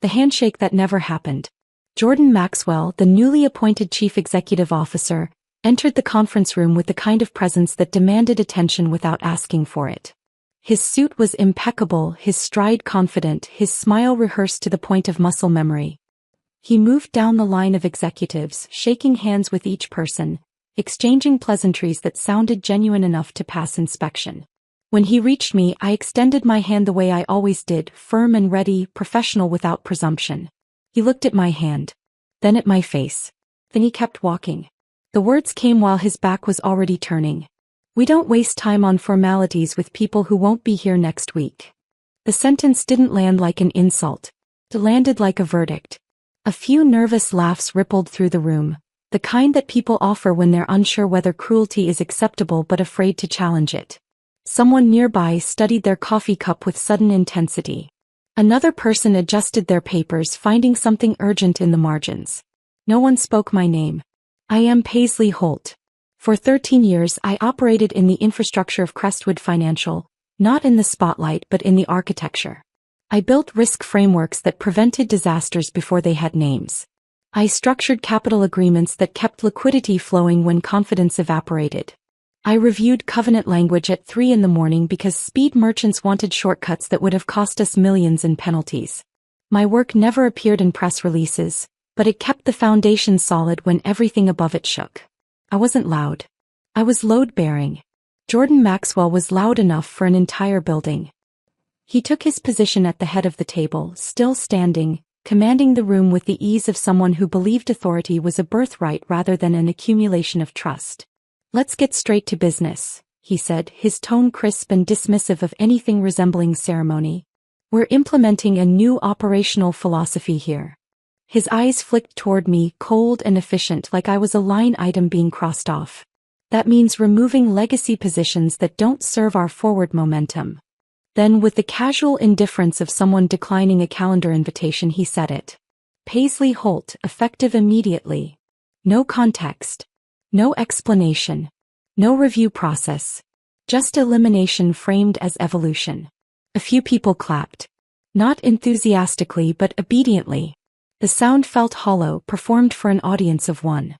The handshake that never happened. Jordan Maxwell, the newly appointed chief executive officer, entered the conference room with the kind of presence that demanded attention without asking for it. His suit was impeccable, his stride confident, his smile rehearsed to the point of muscle memory. He moved down the line of executives, shaking hands with each person, exchanging pleasantries that sounded genuine enough to pass inspection. When he reached me, I extended my hand the way I always did, firm and ready, professional without presumption. He looked at my hand, then at my face. Then he kept walking. The words came while his back was already turning. "We don't waste time on formalities with people who won't be here next week." The sentence didn't land like an insult. It landed like a verdict. A few nervous laughs rippled through the room, the kind that people offer when they're unsure whether cruelty is acceptable but afraid to challenge it. Someone nearby studied their coffee cup with sudden intensity. Another person adjusted their papers, finding something urgent in the margins. No one spoke my name. I am Paisley Holt. For 13 years I operated in the infrastructure of Crestwood Financial, not in the spotlight but in the architecture. I built risk frameworks that prevented disasters before they had names. I structured capital agreements that kept liquidity flowing when confidence evaporated. I reviewed covenant language at 3 in the morning because speed merchants wanted shortcuts that would have cost us millions in penalties. My work never appeared in press releases, but it kept the foundation solid when everything above it shook. I wasn't loud. I was load-bearing. Jordan Maxwell was loud enough for an entire building. He took his position at the head of the table, still standing, commanding the room with the ease of someone who believed authority was a birthright rather than an accumulation of trust. "Let's get straight to business," he said, his tone crisp and dismissive of anything resembling ceremony. "We're implementing a new operational philosophy here." His eyes flicked toward me, cold and efficient, like I was a line item being crossed off. "That means removing legacy positions that don't serve our forward momentum." Then, with the casual indifference of someone declining a calendar invitation, he said it. "Paisley Holt, effective immediately. No context. No explanation. No review process. Just elimination framed as evolution." A few people clapped. Not enthusiastically but obediently. The sound felt hollow, performed for an audience of one.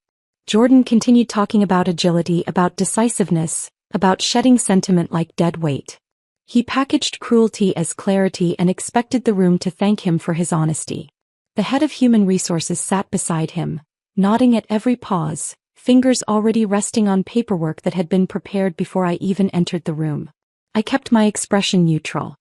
Jordan continued talking about agility, about decisiveness, about shedding sentiment like dead weight. He packaged cruelty as clarity and expected the room to thank him for his honesty. The head of human resources sat beside him, nodding at every pause, fingers already resting on paperwork that had been prepared before I even entered the room. I kept my expression neutral.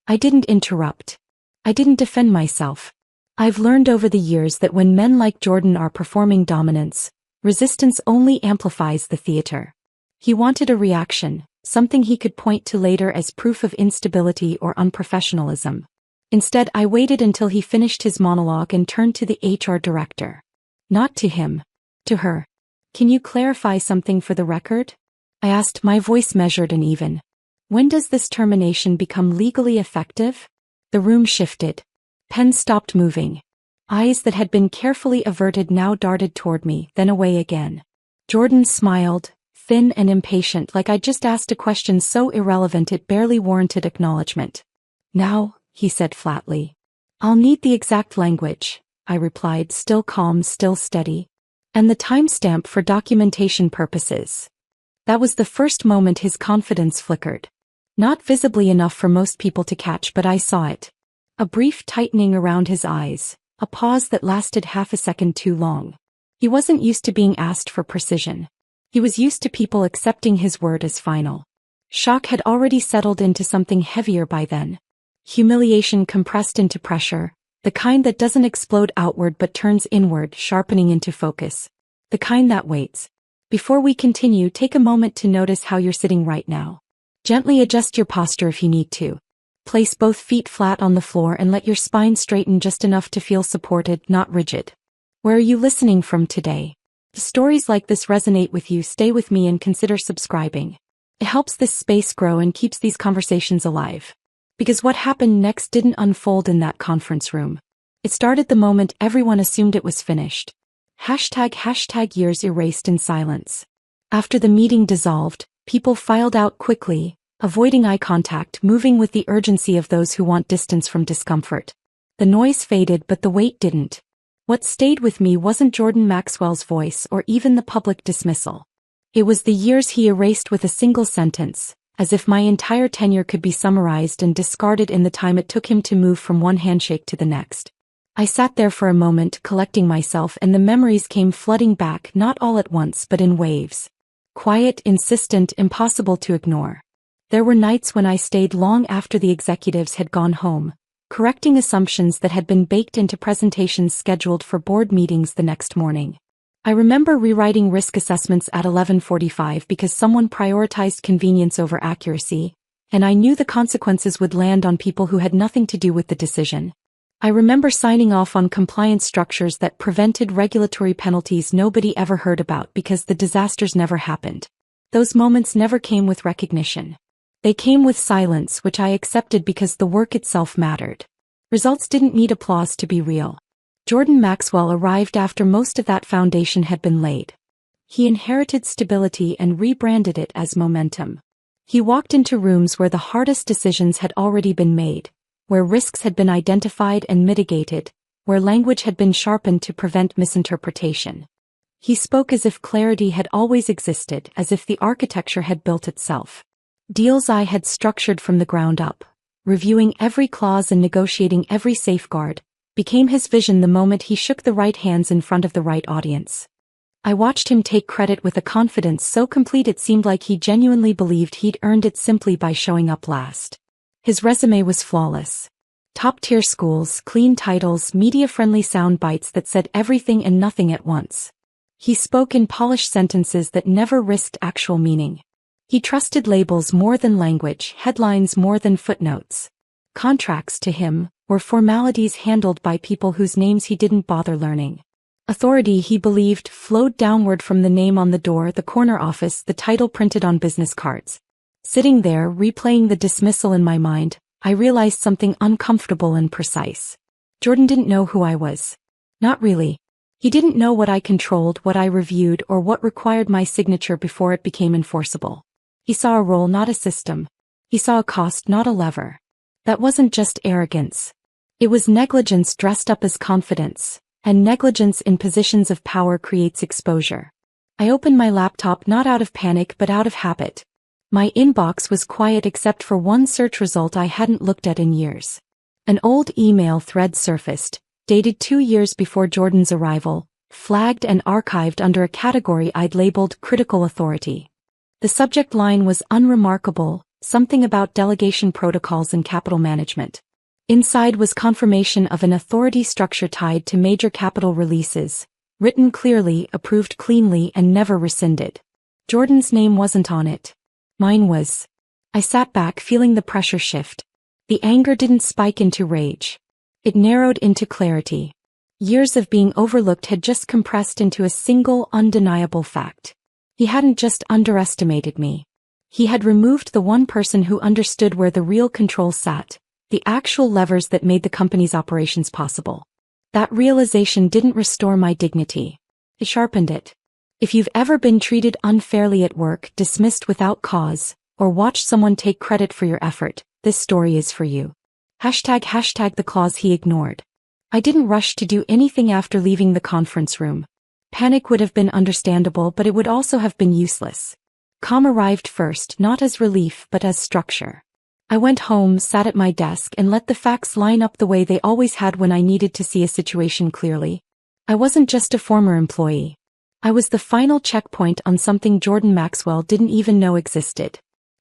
I didn't interrupt. I didn't defend myself. I've learned over the years that when men like Jordan are performing dominance, resistance only amplifies the theater. He wanted a reaction, something he could point to later as proof of instability or unprofessionalism. Instead, I waited until he finished his monologue and turned to the HR director. Not to him. To her. "Can you clarify something for the record?" I asked, my voice measured and even. "When does this termination become legally effective?" The room shifted. Pens stopped moving. Eyes that had been carefully averted now darted toward me, then away again. Jordan smiled, thin and impatient, like I'd just asked a question so irrelevant it barely warranted acknowledgement. "Now," he said flatly. "I'll need the exact language," I replied, still calm, still steady. "And the timestamp for documentation purposes." That was the first moment his confidence flickered. Not visibly enough for most people to catch, but I saw it. A brief tightening around his eyes, a pause that lasted half a second too long. He wasn't used to being asked for precision. He was used to people accepting his word as final. Shock had already settled into something heavier by then. Humiliation compressed into pressure, the kind that doesn't explode outward but turns inward, sharpening into focus. The kind that waits. "Before we continue, take a moment to notice how you're sitting right now. Gently adjust your posture if you need to. Place both feet flat on the floor and let your spine straighten just enough to feel supported, not rigid. Where are you listening from today? If stories like this resonate with you, stay with me and consider subscribing. It helps this space grow and keeps these conversations alive. Because what happened next didn't unfold in that conference room. It started the moment everyone assumed it was finished. ## years erased in silence. After the meeting dissolved, people filed out quickly, avoiding eye contact, moving with the urgency of those who want distance from discomfort. The noise faded but the weight didn't. What stayed with me wasn't Jordan Maxwell's voice or even the public dismissal. It was the years he erased with a single sentence, as if my entire tenure could be summarized and discarded in the time it took him to move from one handshake to the next. I sat there for a moment, collecting myself, and the memories came flooding back, not all at once but in waves. Quiet, insistent, impossible to ignore. There were nights when I stayed long after the executives had gone home, correcting assumptions that had been baked into presentations scheduled for board meetings the next morning. I remember rewriting risk assessments at 11:45 because someone prioritized convenience over accuracy, and I knew the consequences would land on people who had nothing to do with the decision. I remember signing off on compliance structures that prevented regulatory penalties nobody ever heard about because the disasters never happened. Those moments never came with recognition. They came with silence, which I accepted because the work itself mattered. Results didn't need applause to be real. Jordan Maxwell arrived after most of that foundation had been laid. He inherited stability and rebranded it as momentum. He walked into rooms where the hardest decisions had already been made, where risks had been identified and mitigated, where language had been sharpened to prevent misinterpretation. He spoke as if clarity had always existed, as if the architecture had built itself. Deals I had structured from the ground up, reviewing every clause and negotiating every safeguard, became his vision the moment he shook the right hands in front of the right audience. I watched him take credit with a confidence so complete it seemed like he genuinely believed he'd earned it simply by showing up last. His resume was flawless. Top-tier schools, clean titles, media-friendly sound bites that said everything and nothing at once. He spoke in polished sentences that never risked actual meaning. He trusted labels more than language, headlines more than footnotes. Contracts, to him, were formalities handled by people whose names he didn't bother learning. Authority, he believed, flowed downward from the name on the door, the corner office, the title printed on business cards. Sitting there, replaying the dismissal in my mind, I realized something uncomfortable and precise. Jordan didn't know who I was. Not really. He didn't know what I controlled, what I reviewed, or what required my signature before it became enforceable. He saw a role, not a system. He saw a cost, not a lever. That wasn't just arrogance. It was negligence dressed up as confidence, and negligence in positions of power creates exposure. I opened my laptop not out of panic but out of habit. My inbox was quiet except for one search result I hadn't looked at in years. An old email thread surfaced, dated 2 years before Jordan's arrival, flagged and archived under a category I'd labeled critical authority. The subject line was unremarkable, something about delegation protocols and capital management. Inside was confirmation of an authority structure tied to major capital releases, written clearly, approved cleanly, and never rescinded. Jordan's name wasn't on it. Mine was. I sat back, feeling the pressure shift. The anger didn't spike into rage. It narrowed into clarity. Years of being overlooked had just compressed into a single, undeniable fact. He hadn't just underestimated me. He had removed the one person who understood where the real control sat, the actual levers that made the company's operations possible. That realization didn't restore my dignity. It sharpened it. If you've ever been treated unfairly at work, dismissed without cause, or watched someone take credit for your effort, this story is for you. Hashtag the clause he ignored. I didn't rush to do anything after leaving the conference room. Panic would have been understandable, but it would also have been useless. Calm arrived first, not as relief but as structure. I went home, sat at my desk, and let the facts line up the way they always had when I needed to see a situation clearly. I wasn't just a former employee. I was the final checkpoint on something Jordan Maxwell didn't even know existed.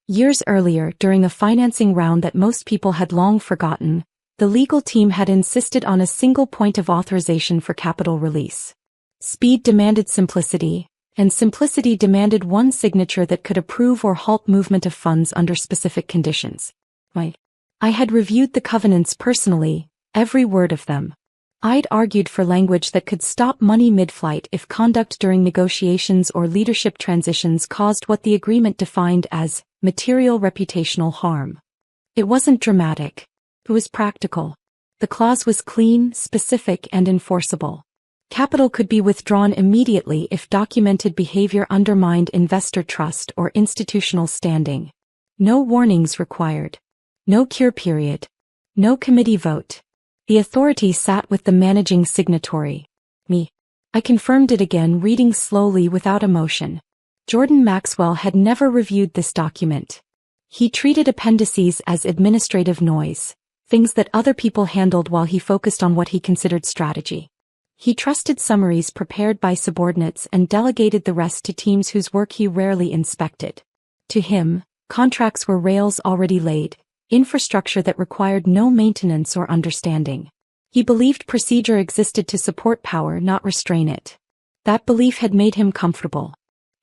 Years earlier, during a financing round that most people had long forgotten, the legal team had insisted on a single point of authorization for capital release. Speed demanded simplicity, and simplicity demanded one signature that could approve or halt movement of funds under specific conditions. I had reviewed the covenants personally, every word of them. I'd argued for language that could stop money mid-flight if conduct during negotiations or leadership transitions caused what the agreement defined as material reputational harm. It wasn't dramatic. It was practical. The clause was clean, specific, and enforceable. Capital could be withdrawn immediately if documented behavior undermined investor trust or institutional standing. No warnings required. No cure period. No committee vote. The authority sat with the managing signatory. Me. I confirmed it again, reading slowly without emotion. Jordan Maxwell had never reviewed this document. He treated appendices as administrative noise, things that other people handled while he focused on what he considered strategy. He trusted summaries prepared by subordinates and delegated the rest to teams whose work he rarely inspected. To him, contracts were rails already laid, infrastructure that required no maintenance or understanding. He believed procedure existed to support power, not restrain it. That belief had made him comfortable.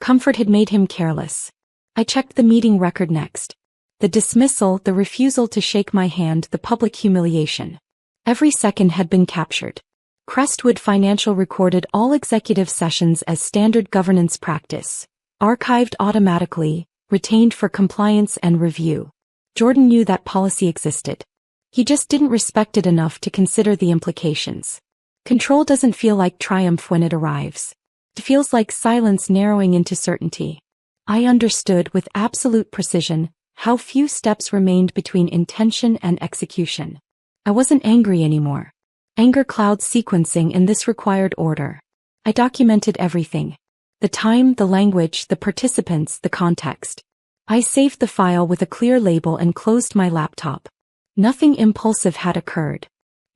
Comfort had made him careless. I checked the meeting record next. The dismissal, the refusal to shake my hand, the public humiliation. Every second had been captured. Crestwood Financial recorded all executive sessions as standard governance practice, archived automatically, retained for compliance and review. Jordan knew that policy existed. He just didn't respect it enough to consider the implications. Control doesn't feel like triumph when it arrives. It feels like silence narrowing into certainty. I understood with absolute precision how few steps remained between intention and execution. I wasn't angry anymore. Anger clouds sequencing, and this required order. I documented everything. The time, the language, the participants, the context. I saved the file with a clear label and closed my laptop. Nothing impulsive had occurred.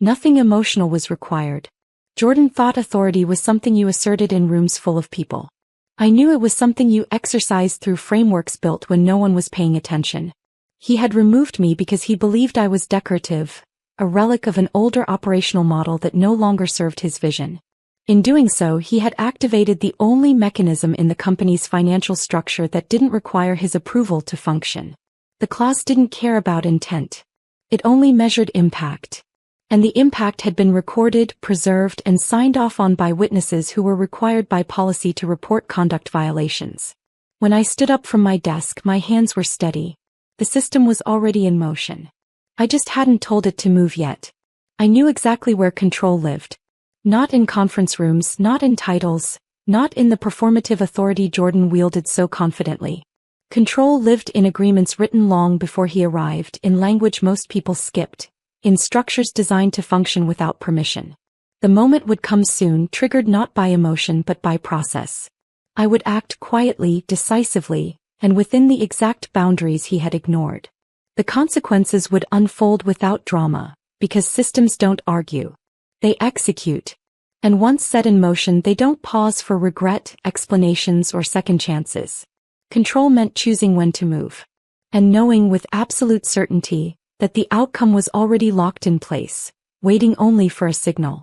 Nothing emotional was required. Jordan thought authority was something you asserted in rooms full of people. I knew it was something you exercised through frameworks built when no one was paying attention. He had removed me because he believed I was decorative, a relic of an older operational model that no longer served his vision. In doing so, he had activated the only mechanism in the company's financial structure that didn't require his approval to function. The clause didn't care about intent. It only measured impact. And the impact had been recorded, preserved, and signed off on by witnesses who were required by policy to report conduct violations. When I stood up from my desk, my hands were steady. The system was already in motion. I just hadn't told it to move yet. I knew exactly where control lived. Not in conference rooms, not in titles, not in the performative authority Jordan wielded so confidently. Control lived in agreements written long before he arrived, in language most people skipped, in structures designed to function without permission. The moment would come soon, triggered not by emotion but by process. I would act quietly, decisively, and within the exact boundaries he had ignored. The consequences would unfold without drama, because systems don't argue. They execute. And once set in motion, they don't pause for regret, explanations, or second chances. Control meant choosing when to move. And knowing with absolute certainty that the outcome was already locked in place, waiting only for a signal.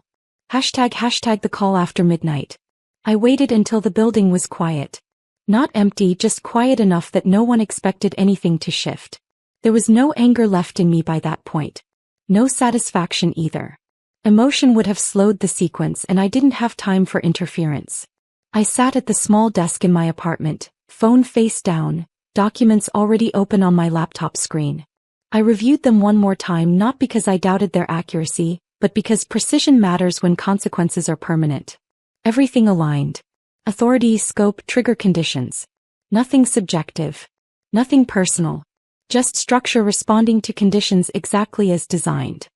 Hashtag the call after midnight. I waited until the building was quiet. Not empty, just quiet enough that no one expected anything to shift. There was no anger left in me by that point. No satisfaction either. Emotion would have slowed the sequence, and I didn't have time for interference. I sat at the small desk in my apartment, phone face down, documents already open on my laptop screen. I reviewed them one more time, not because I doubted their accuracy, but because precision matters when consequences are permanent. Everything aligned. Authority, scope, trigger conditions. Nothing subjective. Nothing personal. Just structure responding to conditions exactly as designed.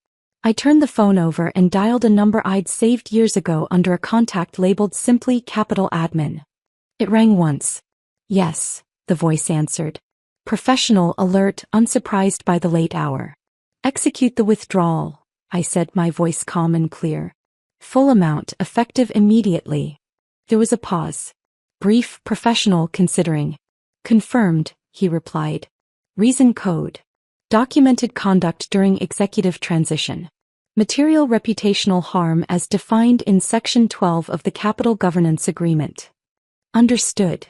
I turned the phone over and dialed a number I'd saved years ago under a contact labeled simply Capital Admin. It rang once. Yes, the voice answered. Professional, alert, unsurprised by the late hour. Execute the withdrawal, I said, my voice calm and clear. Full amount, effective immediately. There was a pause. Brief, professional, considering. Confirmed, he replied. Reason code. Documented conduct during executive transition. Material reputational harm as defined in Section 12 of the Capital Governance Agreement. Understood.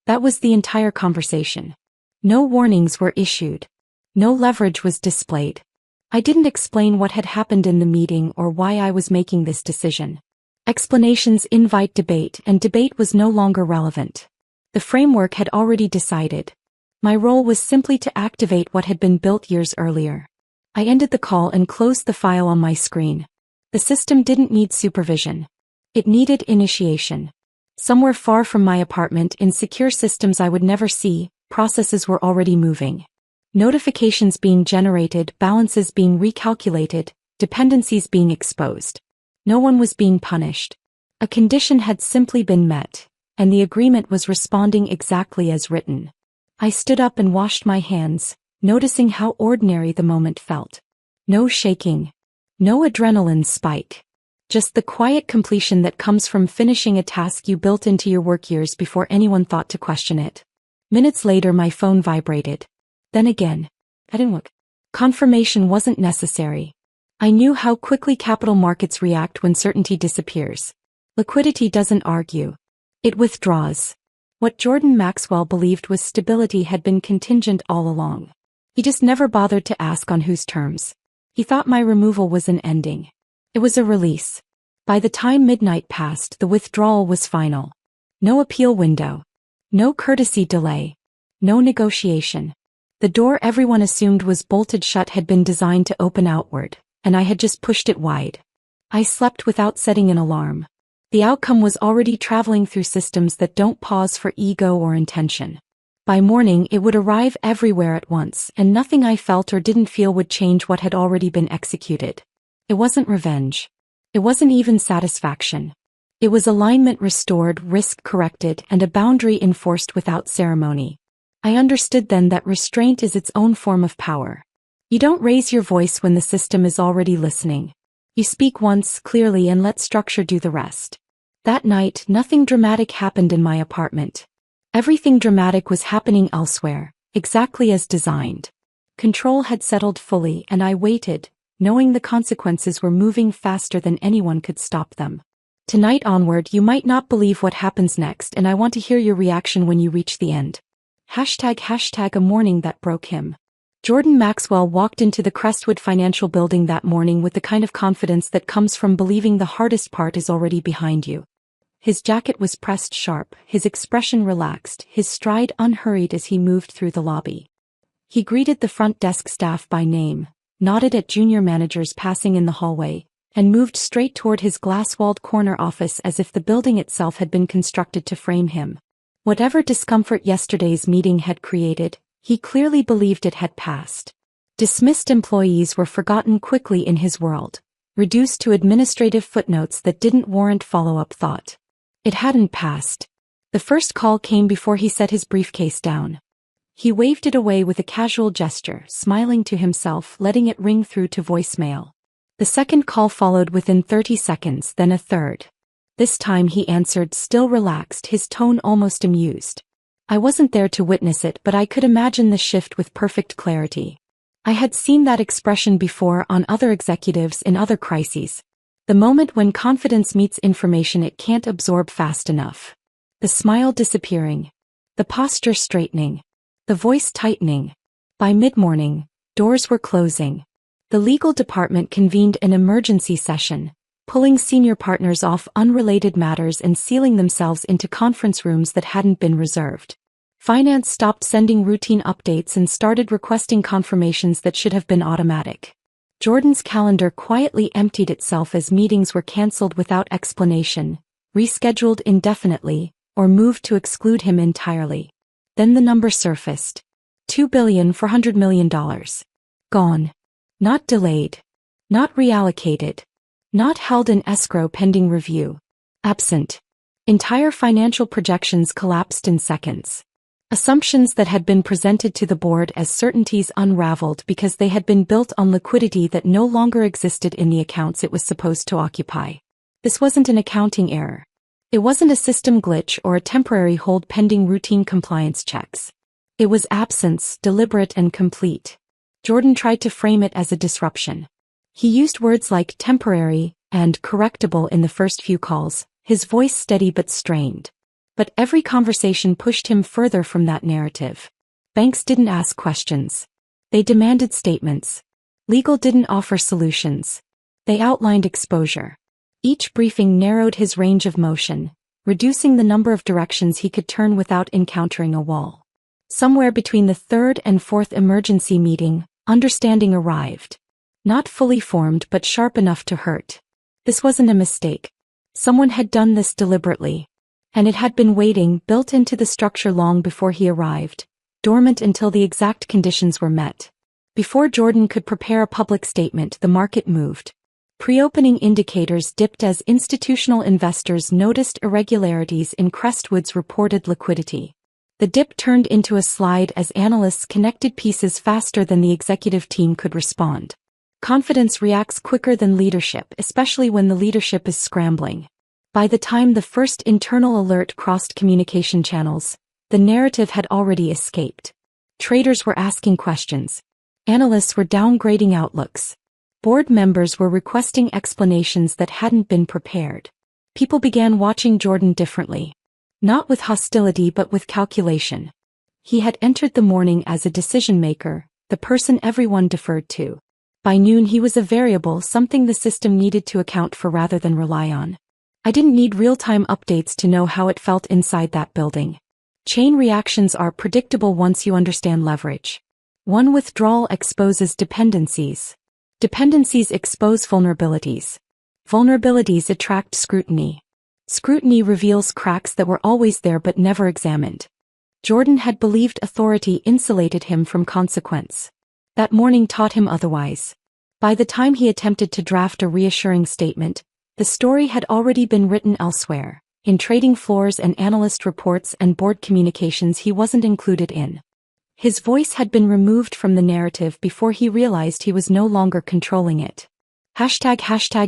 That was the entire conversation. No warnings were issued. No leverage was displayed. I didn't explain what had happened in the meeting or why I was making this decision. Explanations invite debate, and debate was no longer relevant. The framework had already decided. My role was simply to activate what had been built years earlier. I ended the call and closed the file on my screen. The system didn't need supervision. It needed initiation. Somewhere far from my apartment, in secure systems I would never see, processes were already moving. Notifications being generated, balances being recalculated, dependencies being exposed. No one was being punished. A condition had simply been met, and the agreement was responding exactly as written. I stood up and washed my hands, noticing how ordinary the moment felt. No shaking. No adrenaline spike. Just the quiet completion that comes from finishing a task you built into your work years before anyone thought to question it. Minutes later my phone vibrated. Then again. I didn't look. Confirmation wasn't necessary. I knew how quickly capital markets react when certainty disappears. Liquidity doesn't argue. It withdraws. What Jordan Maxwell believed was stability had been contingent all along. He just never bothered to ask on whose terms. He thought my removal was an ending. It was a release. By the time midnight passed, the withdrawal was final. No appeal window. No courtesy delay. No negotiation. The door everyone assumed was bolted shut had been designed to open outward, and I had just pushed it wide. I slept without setting an alarm. The outcome was already traveling through systems that don't pause for ego or intention. By morning it would arrive everywhere at once, and nothing I felt or didn't feel would change what had already been executed. It wasn't revenge. It wasn't even satisfaction. It was alignment restored, risk corrected, and a boundary enforced without ceremony. I understood then that restraint is its own form of power. You don't raise your voice when the system is already listening. You speak once, clearly, and let structure do the rest. That night, nothing dramatic happened in my apartment. Everything dramatic was happening elsewhere, exactly as designed. Control had settled fully, and I waited, knowing the consequences were moving faster than anyone could stop them. Tonight onward, you might not believe what happens next, and I want to hear your reaction when you reach the end. ## a morning that broke him. Jordan Maxwell walked into the Crestwood Financial Building that morning with the kind of confidence that comes from believing the hardest part is already behind you. His jacket was pressed sharp, his expression relaxed, his stride unhurried as he moved through the lobby. He greeted the front desk staff by name, nodded at junior managers passing in the hallway, and moved straight toward his glass-walled corner office as if the building itself had been constructed to frame him. Whatever discomfort yesterday's meeting had created, he clearly believed it had passed. Dismissed employees were forgotten quickly in his world, reduced to administrative footnotes that didn't warrant follow-up thought. It hadn't passed. The first call came before he set his briefcase down. He waved it away with a casual gesture, smiling to himself, letting it ring through to voicemail. The second call followed within 30 seconds, then a third. This time he answered, still relaxed, his tone almost amused. I wasn't there to witness it, but I could imagine the shift with perfect clarity. I had seen that expression before on other executives in other crises. The moment when confidence meets information it can't absorb fast enough. The smile disappearing. The posture straightening. The voice tightening. By mid-morning, doors were closing. The legal department convened an emergency session, pulling senior partners off unrelated matters and sealing themselves into conference rooms that hadn't been reserved. Finance stopped sending routine updates and started requesting confirmations that should have been automatic. Jordan's calendar quietly emptied itself as meetings were cancelled without explanation, rescheduled indefinitely, or moved to exclude him entirely. Then the number surfaced. $2.4 billion. Gone. Not delayed. Not reallocated. Not held in escrow pending review. Absent. Entire financial projections collapsed in seconds. Assumptions that had been presented to the board as certainties unraveled because they had been built on liquidity that no longer existed in the accounts it was supposed to occupy. This wasn't an accounting error. It wasn't a system glitch or a temporary hold pending routine compliance checks. It was absence, deliberate and complete. Jordan tried to frame it as a disruption. He used words like temporary and correctable in the first few calls, his voice steady but strained. But every conversation pushed him further from that narrative. Banks didn't ask questions. They demanded statements. Legal didn't offer solutions. They outlined exposure. Each briefing narrowed his range of motion, reducing the number of directions he could turn without encountering a wall. Somewhere between the third and fourth emergency meeting, understanding arrived. Not fully formed but sharp enough to hurt. This wasn't a mistake. Someone had done this deliberately. And it had been waiting, built into the structure long before he arrived, dormant until the exact conditions were met. Before Jordan could prepare a public statement, the market moved. Pre-opening indicators dipped as institutional investors noticed irregularities in Crestwood's reported liquidity. The dip turned into a slide as analysts connected pieces faster than the executive team could respond. Confidence reacts quicker than leadership, especially when the leadership is scrambling. By the time the first internal alert crossed communication channels, the narrative had already escaped. Traders were asking questions. Analysts were downgrading outlooks. Board members were requesting explanations that hadn't been prepared. People began watching Jordan differently. Not with hostility but with calculation. He had entered the morning as a decision-maker, the person everyone deferred to. By noon he was a variable, something the system needed to account for rather than rely on. I didn't need real-time updates to know how it felt inside that building. Chain reactions are predictable once you understand leverage. One withdrawal exposes dependencies. Dependencies expose vulnerabilities. Vulnerabilities attract scrutiny. Scrutiny reveals cracks that were always there but never examined. Jordan had believed authority insulated him from consequence. That morning taught him otherwise. By the time he attempted to draft a reassuring statement, the story had already been written elsewhere. In trading floors and analyst reports and board communications he wasn't included in. His voice had been removed from the narrative before he realized he was no longer controlling it. ##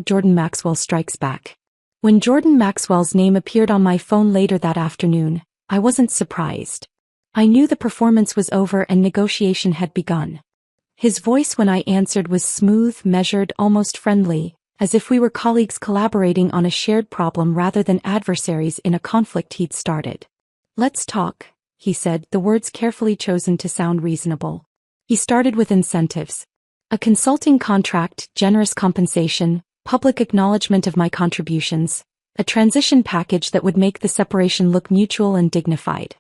Jordan Maxwell strikes back. When Jordan Maxwell's name appeared on my phone later that afternoon, I wasn't surprised. I knew the performance was over and negotiation had begun. His voice when I answered was smooth, measured, almost friendly, as if we were colleagues collaborating on a shared problem rather than adversaries in a conflict he'd started. "Let's talk," he said, the words carefully chosen to sound reasonable. He started with incentives. A consulting contract, generous compensation, public acknowledgement of my contributions, a transition package that would make the separation look mutual and dignified.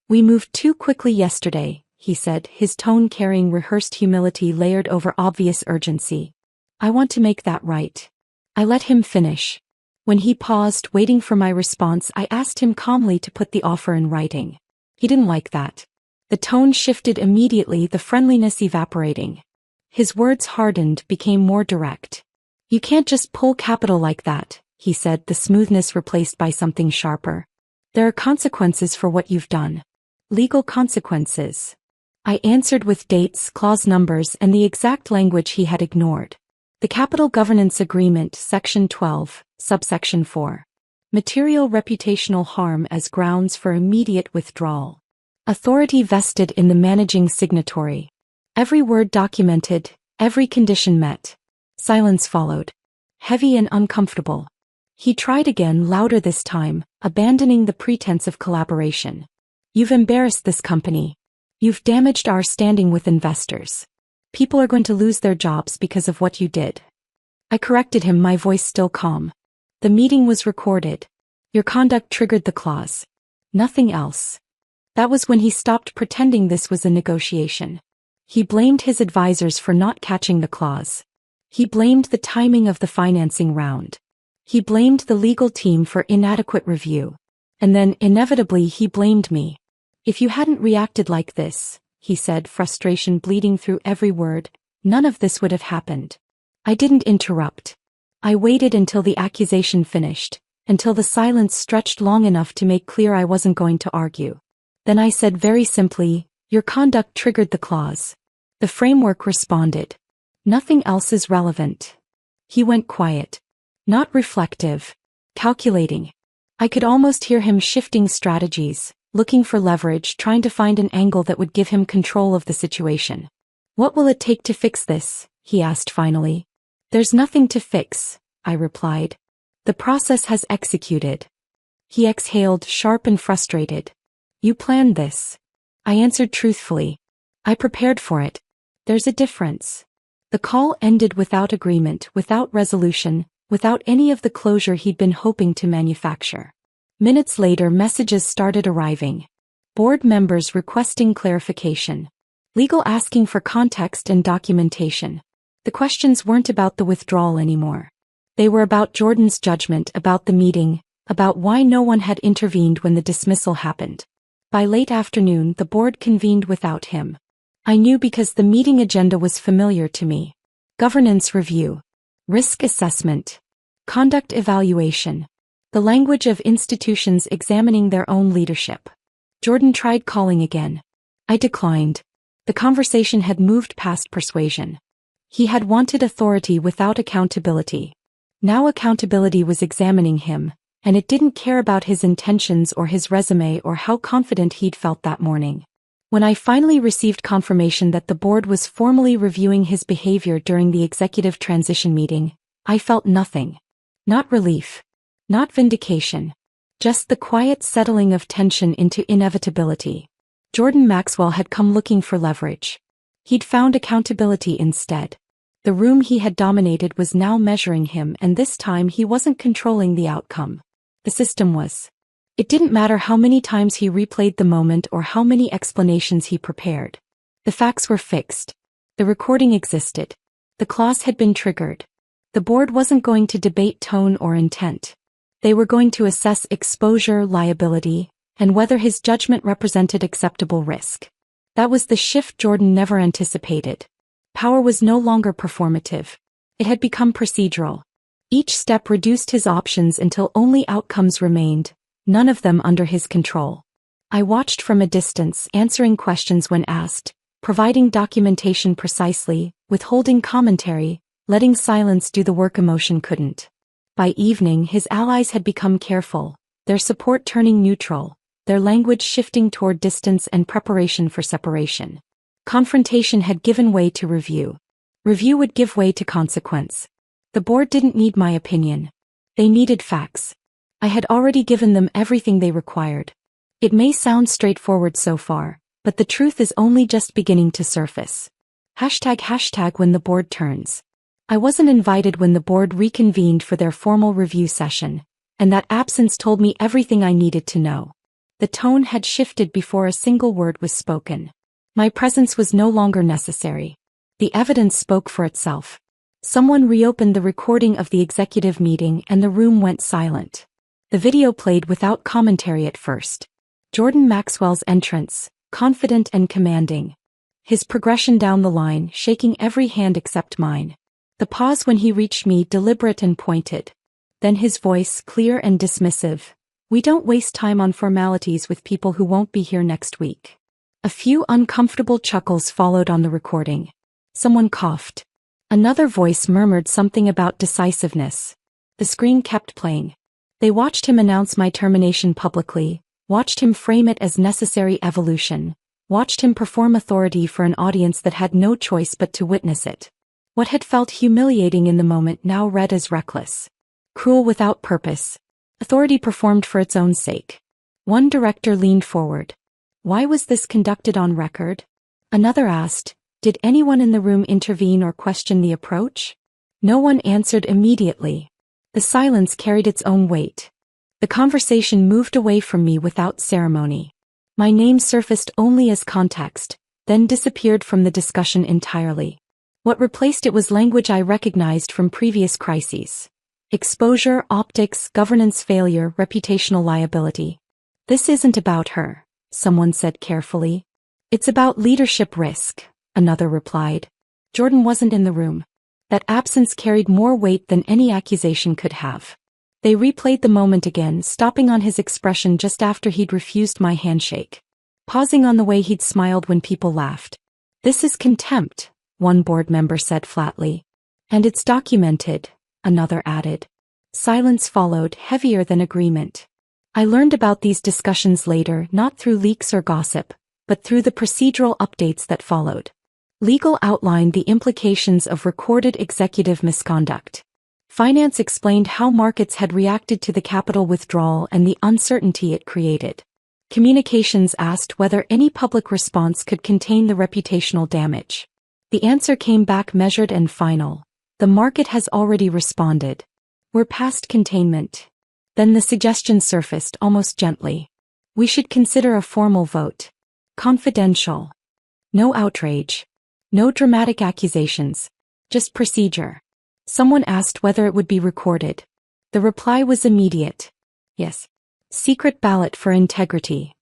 "We moved too quickly yesterday," he said, his tone carrying rehearsed humility layered over obvious urgency. "I want to make that right." I let him finish. When he paused, waiting for my response, I asked him calmly to put the offer in writing. He didn't like that. The tone shifted immediately, the friendliness evaporating. His words hardened, became more direct. "You can't just pull capital like that," he said, the smoothness replaced by something sharper. "There are consequences for what you've done. Legal consequences." I answered with dates, clause numbers, and the exact language he had ignored. The Capital Governance Agreement, Section 12, Subsection 4. Material reputational harm as grounds for immediate withdrawal. Authority vested in the managing signatory. Every word documented, every condition met. Silence followed. Heavy and uncomfortable. He tried again, louder this time, abandoning the pretense of collaboration. "You've embarrassed this company. You've damaged our standing with investors. People are going to lose their jobs because of what you did." I corrected him, my voice still calm. "The meeting was recorded. Your conduct triggered the clause. Nothing else." That was when he stopped pretending this was a negotiation. He blamed his advisors for not catching the clause. He blamed the timing of the financing round. He blamed the legal team for inadequate review. And then, inevitably, he blamed me. "If you hadn't reacted like this," he said, frustration bleeding through every word, "none of this would have happened." I didn't interrupt. I waited until the accusation finished, until the silence stretched long enough to make clear I wasn't going to argue. Then I said very simply, "Your conduct triggered the clause." The framework responded. "Nothing else is relevant." He went quiet. Not reflective. Calculating. I could almost hear him shifting strategies, looking for leverage, trying to find an angle that would give him control of the situation. "What will it take to fix this?" he asked finally. "There's nothing to fix," I replied. "The process has executed." He exhaled, sharp and frustrated. "You planned this." I answered truthfully. "I prepared for it." "There's a difference." The call ended without agreement, without resolution, without any of the closure he'd been hoping to manufacture. Minutes later, messages started arriving. Board members requesting clarification. Legal asking for context and documentation. The questions weren't about the withdrawal anymore. They were about Jordan's judgment, about the meeting, about why no one had intervened when the dismissal happened. By late afternoon, the board convened without him. I knew because the meeting agenda was familiar to me. Governance review. Risk assessment. Conduct evaluation. The language of institutions examining their own leadership. Jordan tried calling again. I declined. The conversation had moved past persuasion. He had wanted authority without accountability. Now accountability was examining him, and it didn't care about his intentions or his resume or how confident he'd felt that morning. When I finally received confirmation that the board was formally reviewing his behavior during the executive transition meeting, I felt nothing. Not relief. Not vindication. Just the quiet settling of tension into inevitability. Jordan Maxwell had come looking for leverage. He'd found accountability instead. The room he had dominated was now measuring him, and this time he wasn't controlling the outcome. The system was. It didn't matter how many times he replayed the moment or how many explanations he prepared. The facts were fixed. The recording existed. The clause had been triggered. The board wasn't going to debate tone or intent. They were going to assess exposure, liability, and whether his judgment represented acceptable risk. That was the shift Jordan never anticipated. Power was no longer performative. It had become procedural. Each step reduced his options until only outcomes remained, none of them under his control. I watched from a distance, answering questions when asked, providing documentation precisely, withholding commentary, letting silence do the work emotion couldn't. By evening, his allies had become careful, their support turning neutral, their language shifting toward distance and preparation for separation. Confrontation had given way to review. Review would give way to consequence. The board didn't need my opinion. They needed facts. I had already given them everything they required. It may sound straightforward so far, but the truth is only just beginning to surface. ## when the board turns. I wasn't invited when the board reconvened for their formal review session, and that absence told me everything I needed to know. The tone had shifted before a single word was spoken. My presence was no longer necessary. The evidence spoke for itself. Someone reopened the recording of the executive meeting and the room went silent. The video played without commentary at first. Jordan Maxwell's entrance, confident and commanding. His progression down the line, shaking every hand except mine. The pause when he reached me, deliberate and pointed. Then his voice, clear and dismissive. We don't waste time on formalities with people who won't be here next week. A few uncomfortable chuckles followed on the recording. Someone coughed. Another voice murmured something about decisiveness. The screen kept playing. They watched him announce my termination publicly, watched him frame it as necessary evolution, watched him perform authority for an audience that had no choice but to witness it. What had felt humiliating in the moment now read as reckless. Cruel without purpose. Authority performed for its own sake. One director leaned forward. Why was this conducted on record? Another asked, did anyone in the room intervene or question the approach? No one answered immediately. The silence carried its own weight. The conversation moved away from me without ceremony. My name surfaced only as context, then disappeared from the discussion entirely. What replaced it was language I recognized from previous crises. Exposure, optics, governance failure, reputational liability. This isn't about her, someone said carefully. It's about leadership risk, another replied. Jordan wasn't in the room. That absence carried more weight than any accusation could have. They replayed the moment again, stopping on his expression just after he'd refused my handshake. Pausing on the way he'd smiled when people laughed. This is contempt, one board member said flatly. And it's documented, another added. Silence followed, heavier than agreement. I learned about these discussions later, not through leaks or gossip, but through the procedural updates that followed. Legal outlined the implications of recorded executive misconduct. Finance explained how markets had reacted to the capital withdrawal and the uncertainty it created. Communications asked whether any public response could contain the reputational damage. The answer came back measured and final. The market has already responded. We're past containment. Then the suggestion surfaced almost gently. We should consider a formal vote. Confidential. No outrage. No dramatic accusations. Just procedure. Someone asked whether it would be recorded. The reply was immediate. Yes. Secret ballot for integrity.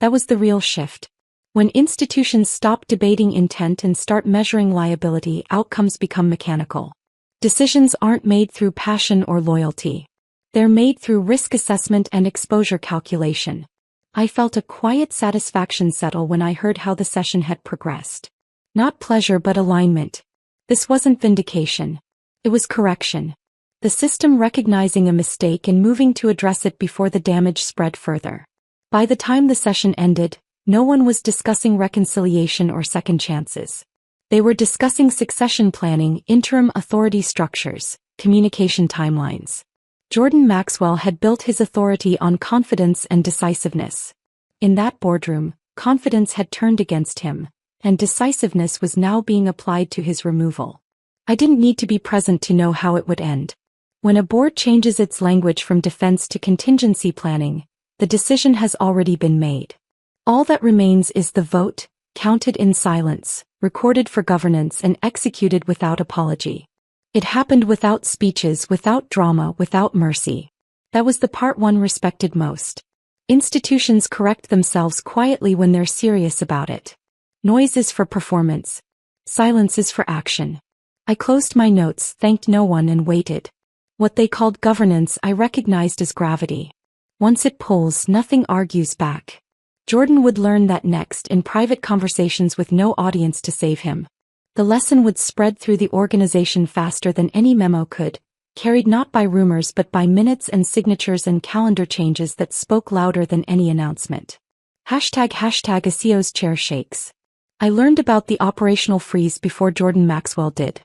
That was the real shift. When institutions stop debating intent and start measuring liability, outcomes become mechanical. Decisions aren't made through passion or loyalty. They're made through risk assessment and exposure calculation. I felt a quiet satisfaction settle when I heard how the session had progressed. Not pleasure but alignment. This wasn't vindication. It was correction. The system recognizing a mistake and moving to address it before the damage spread further. By the time the session ended, no one was discussing reconciliation or second chances. They were discussing succession planning, interim authority structures, communication timelines. Jordan Maxwell had built his authority on confidence and decisiveness. In that boardroom, confidence had turned against him, and decisiveness was now being applied to his removal. I didn't need to be present to know how it would end. When a board changes its language from defense to contingency planning, the decision has already been made. All that remains is the vote, counted in silence, recorded for governance and executed without apology. It happened without speeches, without drama, without mercy. That was the part one respected most. Institutions correct themselves quietly when they're serious about it. Noise is for performance. Silence is for action. I closed my notes, thanked no one and waited. What they called governance I recognized as gravity. Once it pulls, nothing argues back. Jordan would learn that next in private conversations with no audience to save him. The lesson would spread through the organization faster than any memo could, carried not by rumors but by minutes and signatures and calendar changes that spoke louder than any announcement. #a CEO's chair shakes. I learned about the operational freeze before Jordan Maxwell did.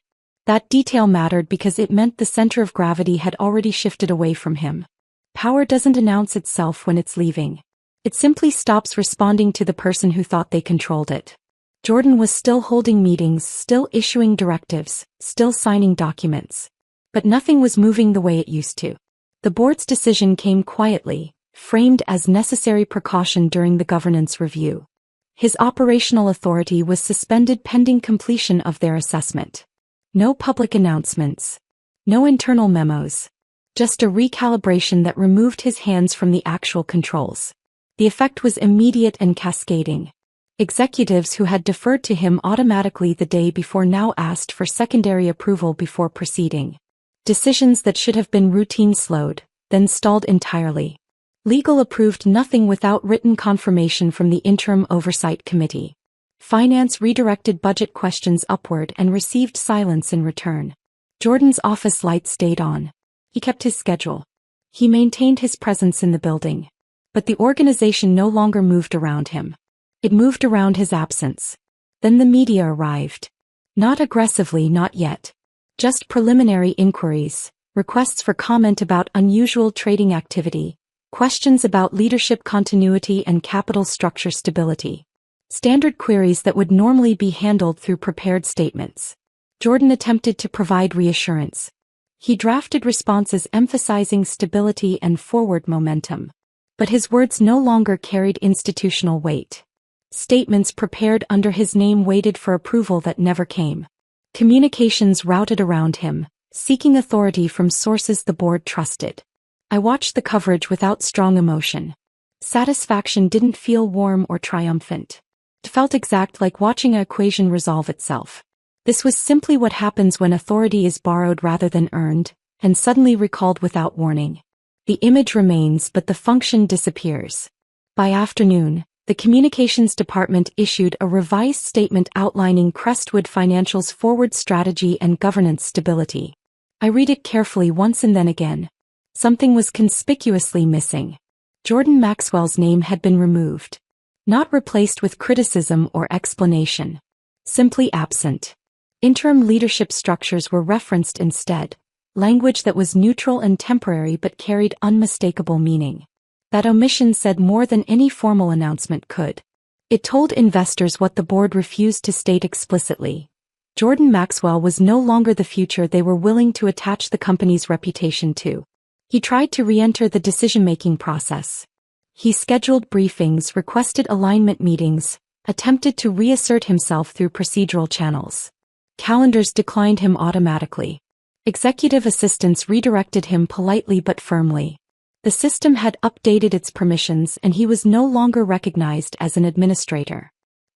That detail mattered because it meant the center of gravity had already shifted away from him. Power doesn't announce itself when it's leaving. It simply stops responding to the person who thought they controlled it. Jordan was still holding meetings, still issuing directives, still signing documents. But nothing was moving the way it used to. The board's decision came quietly, framed as necessary precaution during the governance review. His operational authority was suspended pending completion of their assessment. No public announcements. No internal memos. Just a recalibration that removed his hands from the actual controls. The effect was immediate and cascading. Executives who had deferred to him automatically the day before now asked for secondary approval before proceeding. Decisions that should have been routine slowed, then stalled entirely. Legal approved nothing without written confirmation from the Interim Oversight Committee. Finance redirected budget questions upward and received silence in return. Jordan's office lights stayed on. He kept his schedule. He maintained his presence in the building. But the organization no longer moved around him. It moved around his absence. Then the media arrived. Not aggressively, not yet. Just preliminary inquiries, requests for comment about unusual trading activity, questions about leadership continuity and capital structure stability. Standard queries that would normally be handled through prepared statements. Jordan attempted to provide reassurance. He drafted responses emphasizing stability and forward momentum. But his words no longer carried institutional weight. Statements prepared under his name waited for approval that never came. Communications routed around him, seeking authority from sources the board trusted. I watched the coverage without strong emotion. Satisfaction didn't feel warm or triumphant. It felt exact, like watching an equation resolve itself. This was simply what happens when authority is borrowed rather than earned, and suddenly recalled without warning. The image remains but the function disappears. By afternoon, the communications department issued a revised statement outlining Crestwood Financial's forward strategy and governance stability. I read it carefully once and then again. Something was conspicuously missing. Jordan Maxwell's name had been removed. Not replaced with criticism or explanation. Simply absent. Interim leadership structures were referenced instead. Language that was neutral and temporary but carried unmistakable meaning. That omission said more than any formal announcement could. It told investors what the board refused to state explicitly. Jordan Maxwell was no longer the future they were willing to attach the company's reputation to. He tried to re-enter the decision-making process. He scheduled briefings, requested alignment meetings, attempted to reassert himself through procedural channels. Calendars declined him automatically. Executive assistants redirected him politely but firmly. The system had updated its permissions and he was no longer recognized as an administrator.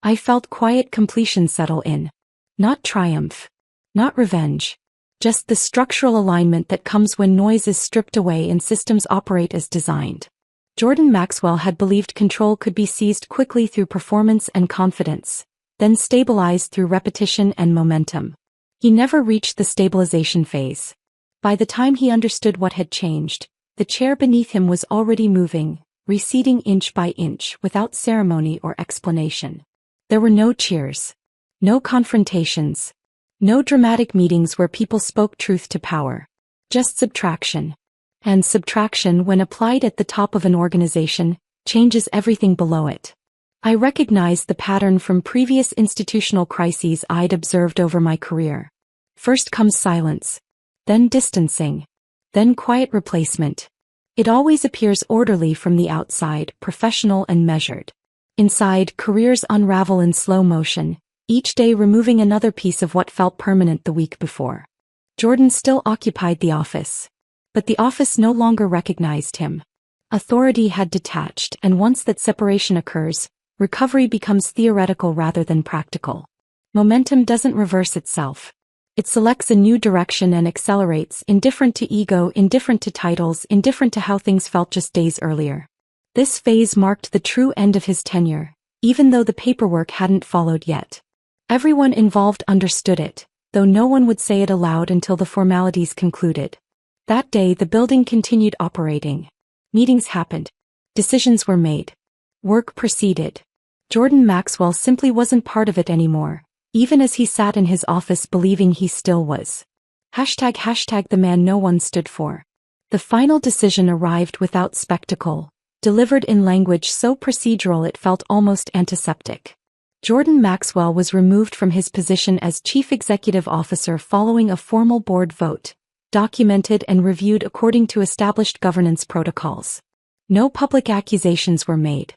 I felt quiet completion settle in. Not triumph. Not revenge. Just the structural alignment that comes when noise is stripped away and systems operate as designed. Jordan Maxwell had believed control could be seized quickly through performance and confidence, then stabilized through repetition and momentum. He never reached the stabilization phase. By the time he understood what had changed, the chair beneath him was already moving, receding inch by inch without ceremony or explanation. There were no cheers. No confrontations. No dramatic meetings where people spoke truth to power. Just subtraction. And subtraction, when applied at the top of an organization, changes everything below it. I recognized the pattern from previous institutional crises I'd observed over my career. First comes silence. Then distancing. Then quiet replacement. It always appears orderly from the outside, professional and measured. Inside, careers unravel in slow motion, each day removing another piece of what felt permanent the week before. Jordan still occupied the office. But the office no longer recognized him. Authority had detached, and once that separation occurs, recovery becomes theoretical rather than practical. Momentum doesn't reverse itself. It selects a new direction and accelerates, indifferent to ego, indifferent to titles, indifferent to how things felt just days earlier. This phase marked the true end of his tenure, even though the paperwork hadn't followed yet. Everyone involved understood it, though no one would say it aloud until the formalities concluded. That day the building continued operating. Meetings happened. Decisions were made. Work proceeded. Jordan Maxwell simply wasn't part of it anymore, even as he sat in his office believing he still was. ## the man no one stood for. The final decision arrived without spectacle, delivered in language so procedural it felt almost antiseptic. Jordan Maxwell was removed from his position as Chief Executive Officer following a formal board vote, documented and reviewed according to established governance protocols. No public accusations were made.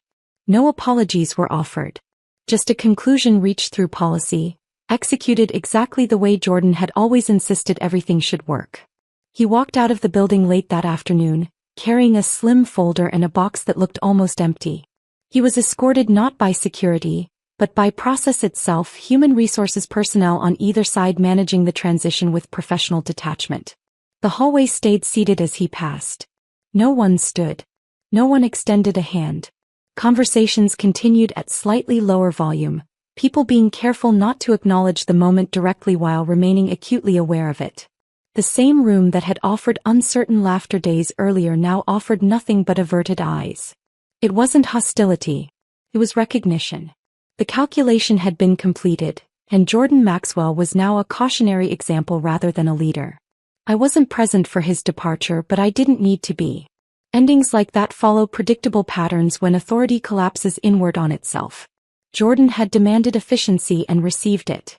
No apologies were offered. Just a conclusion reached through policy, executed exactly the way Jordan had always insisted everything should work. He walked out of the building late that afternoon, carrying a slim folder and a box that looked almost empty. He was escorted not by security, but by process itself, human resources personnel on either side managing the transition with professional detachment. The hallway stayed seated as he passed. No one stood. No one extended a hand. Conversations continued at slightly lower volume, people being careful not to acknowledge the moment directly while remaining acutely aware of it. The same room that had offered uncertain laughter days earlier now offered nothing but averted eyes. It wasn't hostility. It was recognition. The calculation had been completed, and Jordan Maxwell was now a cautionary example rather than a leader. I wasn't present for his departure, but I didn't need to be. Endings like that follow predictable patterns when authority collapses inward on itself. Jordan had demanded efficiency and received it.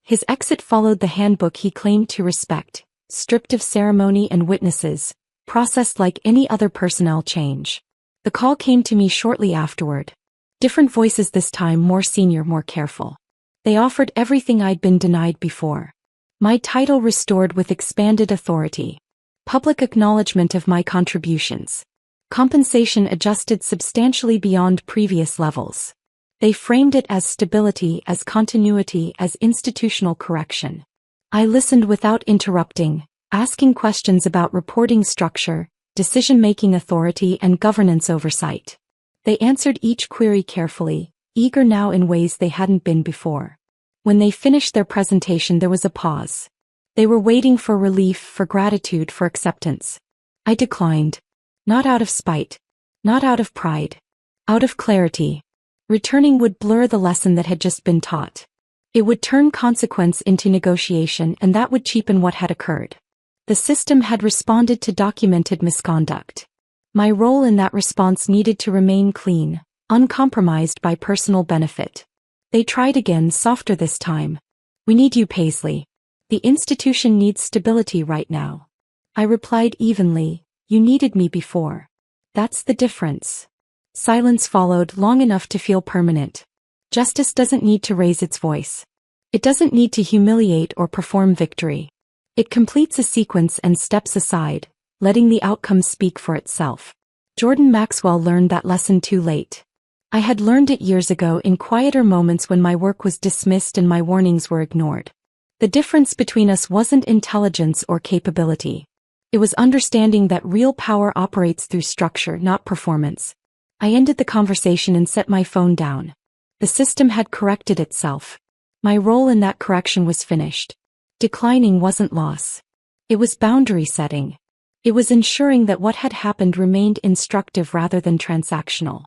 His exit followed the handbook he claimed to respect, stripped of ceremony and witnesses, processed like any other personnel change. The call came to me shortly afterward. Different voices this time, more senior, more careful. They offered everything I'd been denied before. My title restored with expanded authority. Public acknowledgement of my contributions. Compensation adjusted substantially beyond previous levels. They framed it as stability, as continuity, as institutional correction. I listened without interrupting, asking questions about reporting structure, decision-making authority, and governance oversight. They answered each query carefully, eager now in ways they hadn't been before. When they finished their presentation, there was a pause. They were waiting for relief, for gratitude, for acceptance. I declined. Not out of spite. Not out of pride. Out of clarity. Returning would blur the lesson that had just been taught. It would turn consequence into negotiation, and that would cheapen what had occurred. The system had responded to documented misconduct. My role in that response needed to remain clean, uncompromised by personal benefit. They tried again, softer this time. We need you, Paisley. The institution needs stability right now. I replied evenly, you needed me before. That's the difference. Silence followed, long enough to feel permanent. Justice doesn't need to raise its voice. It doesn't need to humiliate or perform victory. It completes a sequence and steps aside, letting the outcome speak for itself. Jordan Maxwell learned that lesson too late. I had learned it years ago in quieter moments when my work was dismissed and my warnings were ignored. The difference between us wasn't intelligence or capability. It was understanding that real power operates through structure, not performance. I ended the conversation and set my phone down. The system had corrected itself. My role in that correction was finished. Declining wasn't loss. It was boundary setting. It was ensuring that what had happened remained instructive rather than transactional.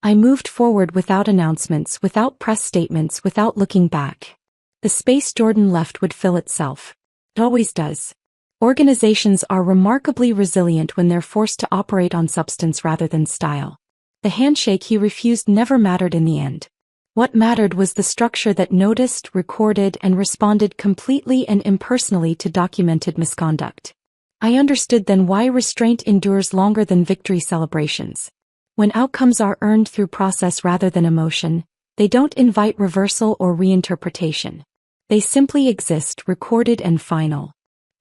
I moved forward without announcements, without press statements, without looking back. The space Jordan left would fill itself. It always does. Organizations are remarkably resilient when they're forced to operate on substance rather than style. The handshake he refused never mattered in the end. What mattered was the structure that noticed, recorded, and responded completely and impersonally to documented misconduct. I understood then why restraint endures longer than victory celebrations. When outcomes are earned through process rather than emotion, they don't invite reversal or reinterpretation. They simply exist, recorded and final.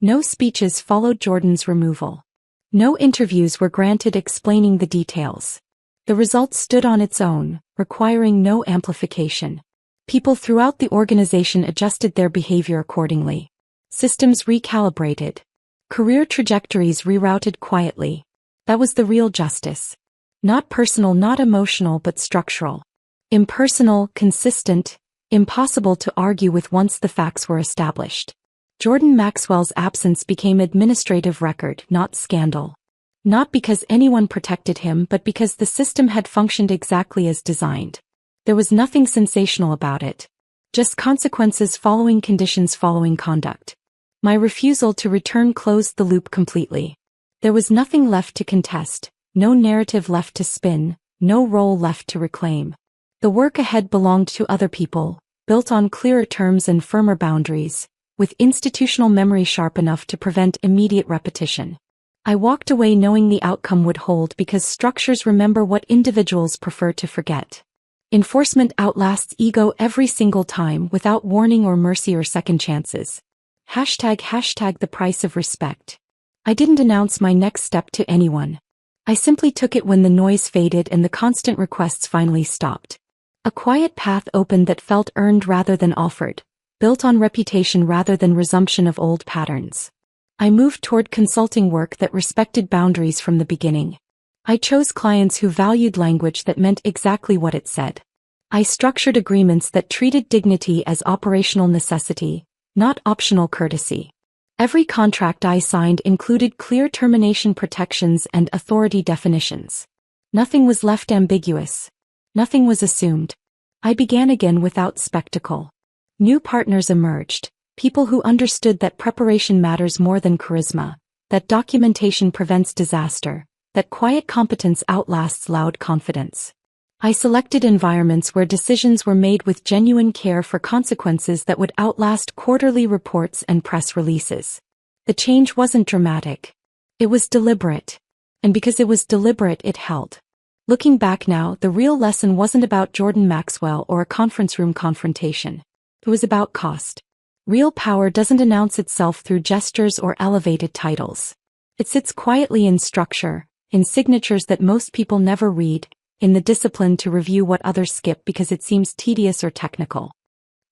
No speeches followed Jordan's removal. No interviews were granted explaining the details. The result stood on its own, requiring no amplification. People throughout the organization adjusted their behavior accordingly. Systems recalibrated. Career trajectories rerouted quietly. That was the real justice. Not personal, not emotional, but structural. Impersonal, consistent, impossible to argue with once the facts were established. Jordan Maxwell's absence became administrative record, not scandal. Not because anyone protected him, but because the system had functioned exactly as designed. There was nothing sensational about it. Just consequences following conditions following conduct. My refusal to return closed the loop completely. There was nothing left to contest, no narrative left to spin, no role left to reclaim. The work ahead belonged to other people, built on clearer terms and firmer boundaries, with institutional memory sharp enough to prevent immediate repetition. I walked away knowing the outcome would hold because structures remember what individuals prefer to forget. Enforcement outlasts ego every single time without warning or mercy or second chances. ## the price of respect. I didn't announce my next step to anyone. I simply took it when the noise faded and the constant requests finally stopped. A quiet path opened that felt earned rather than offered, built on reputation rather than resumption of old patterns. I moved toward consulting work that respected boundaries from the beginning. I chose clients who valued language that meant exactly what it said. I structured agreements that treated dignity as operational necessity, not optional courtesy. Every contract I signed included clear termination protections and authority definitions. Nothing was left ambiguous. Nothing was assumed. I began again without spectacle. New partners emerged, people who understood that preparation matters more than charisma, that documentation prevents disaster, that quiet competence outlasts loud confidence. I selected environments where decisions were made with genuine care for consequences that would outlast quarterly reports and press releases. The change wasn't dramatic. It was deliberate. And because it was deliberate, it held. Looking back now, the real lesson wasn't about Jordan Maxwell or a conference room confrontation. It was about cost. Real power doesn't announce itself through gestures or elevated titles. It sits quietly in structure, in signatures that most people never read, in the discipline to review what others skip because it seems tedious or technical.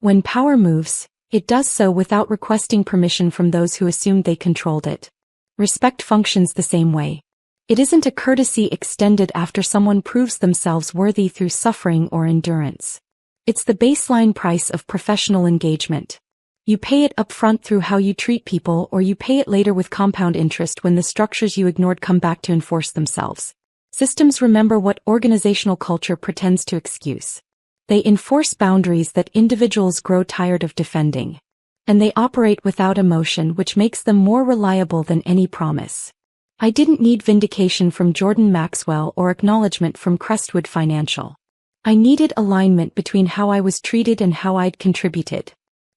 When power moves, it does so without requesting permission from those who assumed they controlled it. Respect functions the same way. It isn't a courtesy extended after someone proves themselves worthy through suffering or endurance. It's the baseline price of professional engagement. You pay it upfront through how you treat people, or you pay it later with compound interest when the structures you ignored come back to enforce themselves. Systems remember what organizational culture pretends to excuse. They enforce boundaries that individuals grow tired of defending. And they operate without emotion, which makes them more reliable than any promise. I didn't need vindication from Jordan Maxwell or acknowledgement from Crestwood Financial. I needed alignment between how I was treated and how I'd contributed.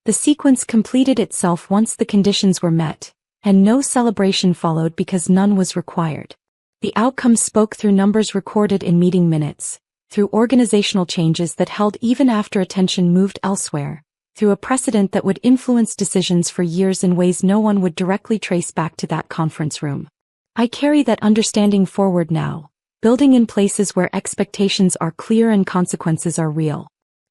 The sequence completed itself once the conditions were met, and no celebration followed because none was required. The outcome spoke through numbers recorded in meeting minutes, through organizational changes that held even after attention moved elsewhere, through a precedent that would influence decisions for years in ways no one would directly trace back to that conference room. I carry that understanding forward now, building in places where expectations are clear and consequences are real.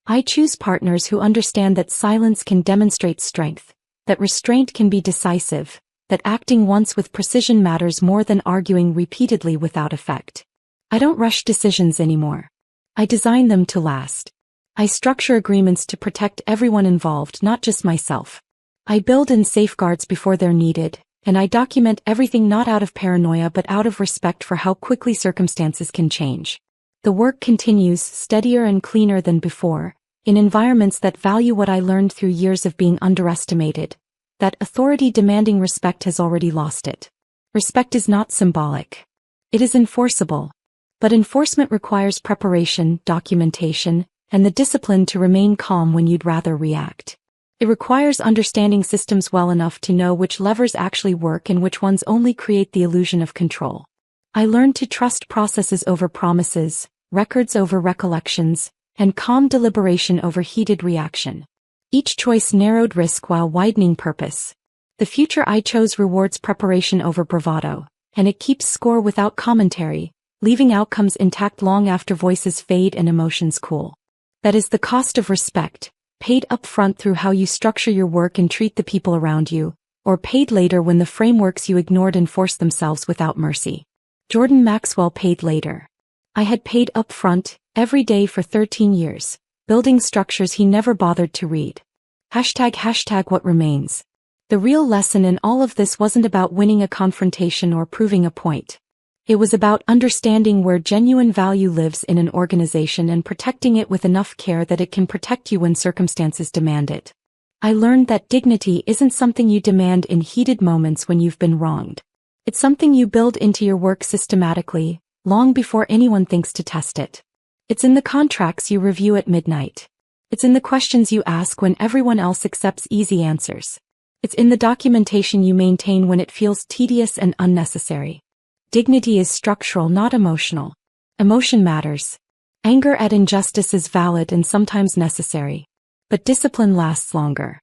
I choose partners who understand that silence can demonstrate strength, that restraint can be decisive, that acting once with precision matters more than arguing repeatedly without effect. I don't rush decisions anymore. I design them to last. I structure agreements to protect everyone involved, not just myself. I build in safeguards before they're needed, and I document everything not out of paranoia but out of respect for how quickly circumstances can change. The work continues, steadier and cleaner than before, in environments that value what I learned through years of being underestimated. That authority demanding respect has already lost it. Respect is not symbolic. It is enforceable. But enforcement requires preparation, documentation, and the discipline to remain calm when you'd rather react. It requires understanding systems well enough to know which levers actually work and which ones only create the illusion of control. I learned to trust processes over promises, records over recollections, and calm deliberation over heated reaction. Each choice narrowed risk while widening purpose. The future I chose rewards preparation over bravado, and it keeps score without commentary, leaving outcomes intact long after voices fade and emotions cool. That is the cost of respect, paid up front through how you structure your work and treat the people around you, or paid later when the frameworks you ignored enforce themselves without mercy. Jordan Maxwell paid later. I had paid up front, every day for 13 years, building structures he never bothered to read. ## what remains. The real lesson in all of this wasn't about winning a confrontation or proving a point. It was about understanding where genuine value lives in an organization and protecting it with enough care that it can protect you when circumstances demand it. I learned that dignity isn't something you demand in heated moments when you've been wronged. It's something you build into your work systematically, long before anyone thinks to test it. It's in the contracts you review at midnight. It's in the questions you ask when everyone else accepts easy answers. It's in the documentation you maintain when it feels tedious and unnecessary. Dignity is structural, not emotional. Emotion matters. Anger at injustice is valid and sometimes necessary. But discipline lasts longer.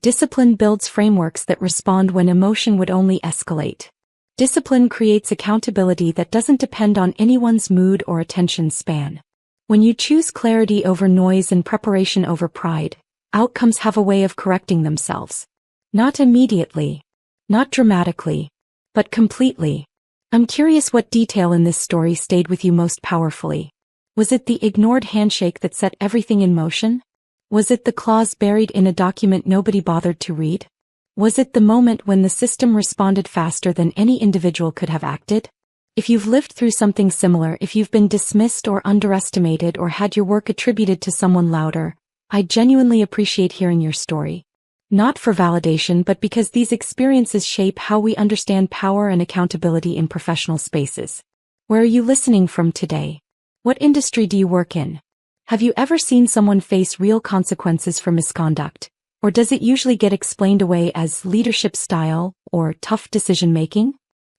Discipline builds frameworks that respond when emotion would only escalate. Discipline creates accountability that doesn't depend on anyone's mood or attention span. When you choose clarity over noise and preparation over pride, outcomes have a way of correcting themselves. Not immediately. Not dramatically. But completely. I'm curious what detail in this story stayed with you most powerfully. Was it the ignored handshake that set everything in motion? Was it the clause buried in a document nobody bothered to read? Was it the moment when the system responded faster than any individual could have acted? If you've lived through something similar, if you've been dismissed or underestimated or had your work attributed to someone louder, I genuinely appreciate hearing your story. Not for validation, but because these experiences shape how we understand power and accountability in professional spaces. Where are you listening from today? What industry do you work in? Have you ever seen someone face real consequences for misconduct? Or does it usually get explained away as leadership style or tough decision-making?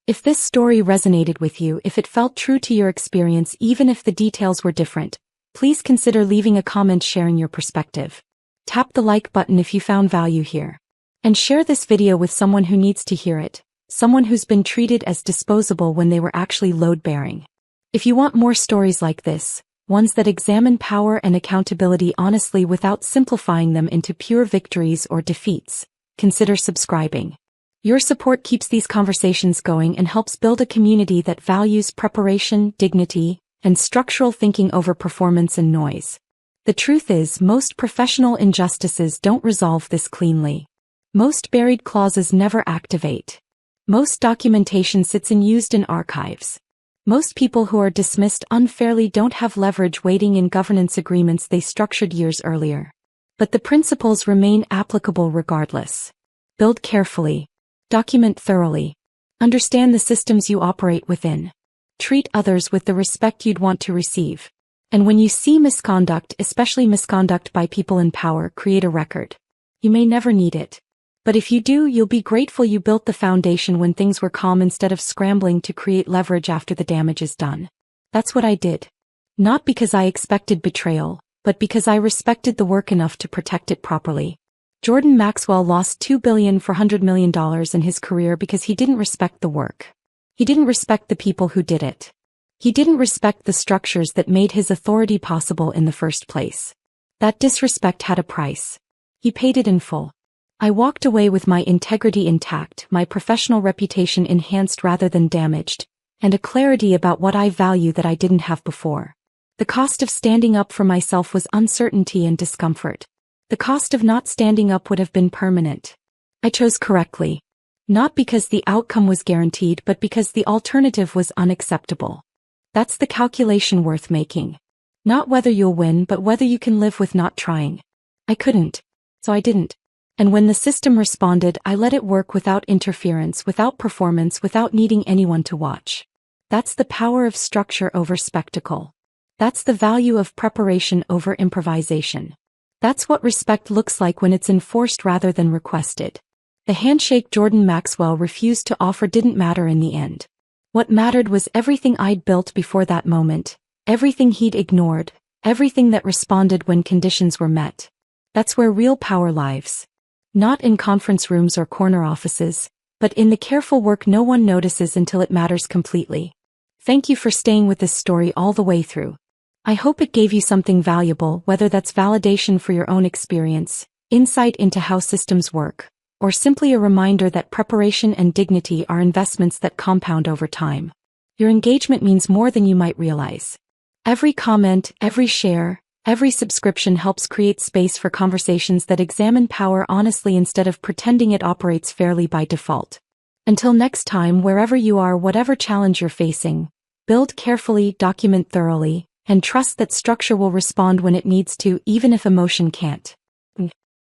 If this story resonated with you, if it felt true to your experience, even if the details were different, please consider leaving a comment sharing your perspective. Tap the like button if you found value here. And share this video with someone who needs to hear it, someone who's been treated as disposable when they were actually load-bearing. If you want more stories like this, ones that examine power and accountability honestly without simplifying them into pure victories or defeats, consider subscribing. Your support keeps these conversations going and helps build a community that values preparation, dignity, and structural thinking over performance and noise. The truth is, most professional injustices don't resolve this cleanly. Most buried clauses never activate. Most documentation sits unused in archives. Most people who are dismissed unfairly don't have leverage waiting in governance agreements they structured years earlier. But the principles remain applicable regardless. Build carefully. Document thoroughly. Understand the systems you operate within. Treat others with the respect you'd want to receive. And when you see misconduct, especially misconduct by people in power, create a record. You may never need it. But if you do, you'll be grateful you built the foundation when things were calm instead of scrambling to create leverage after the damage is done. That's what I did. Not because I expected betrayal, but because I respected the work enough to protect it properly. Jordan Maxwell lost $2 billion for $100 million in his career because he didn't respect the work. He didn't respect the people who did it. He didn't respect the structures that made his authority possible in the first place. That disrespect had a price. He paid it in full. I walked away with my integrity intact, my professional reputation enhanced rather than damaged, and a clarity about what I value that I didn't have before. The cost of standing up for myself was uncertainty and discomfort. The cost of not standing up would have been permanent. I chose correctly. Not because the outcome was guaranteed but because the alternative was unacceptable. That's the calculation worth making. Not whether you'll win but whether you can live with not trying. I couldn't. So I didn't. And when the system responded, I let it work without interference, without performance, without needing anyone to watch. That's the power of structure over spectacle. That's the value of preparation over improvisation. That's what respect looks like when it's enforced rather than requested. The handshake Jordan Maxwell refused to offer didn't matter in the end. What mattered was everything I'd built before that moment, everything he'd ignored, everything that responded when conditions were met. That's where real power lives. Not in conference rooms or corner offices, but in the careful work no one notices until it matters completely. Thank you for staying with this story all the way through. I hope it gave you something valuable, whether that's validation for your own experience, insight into how systems work, or simply a reminder that preparation and dignity are investments that compound over time. Your engagement means more than you might realize. Every comment, every share, every subscription helps create space for conversations that examine power honestly instead of pretending it operates fairly by default. Until next time, wherever you are, whatever challenge you're facing, build carefully, document thoroughly, and trust that structure will respond when it needs to, even if emotion can't.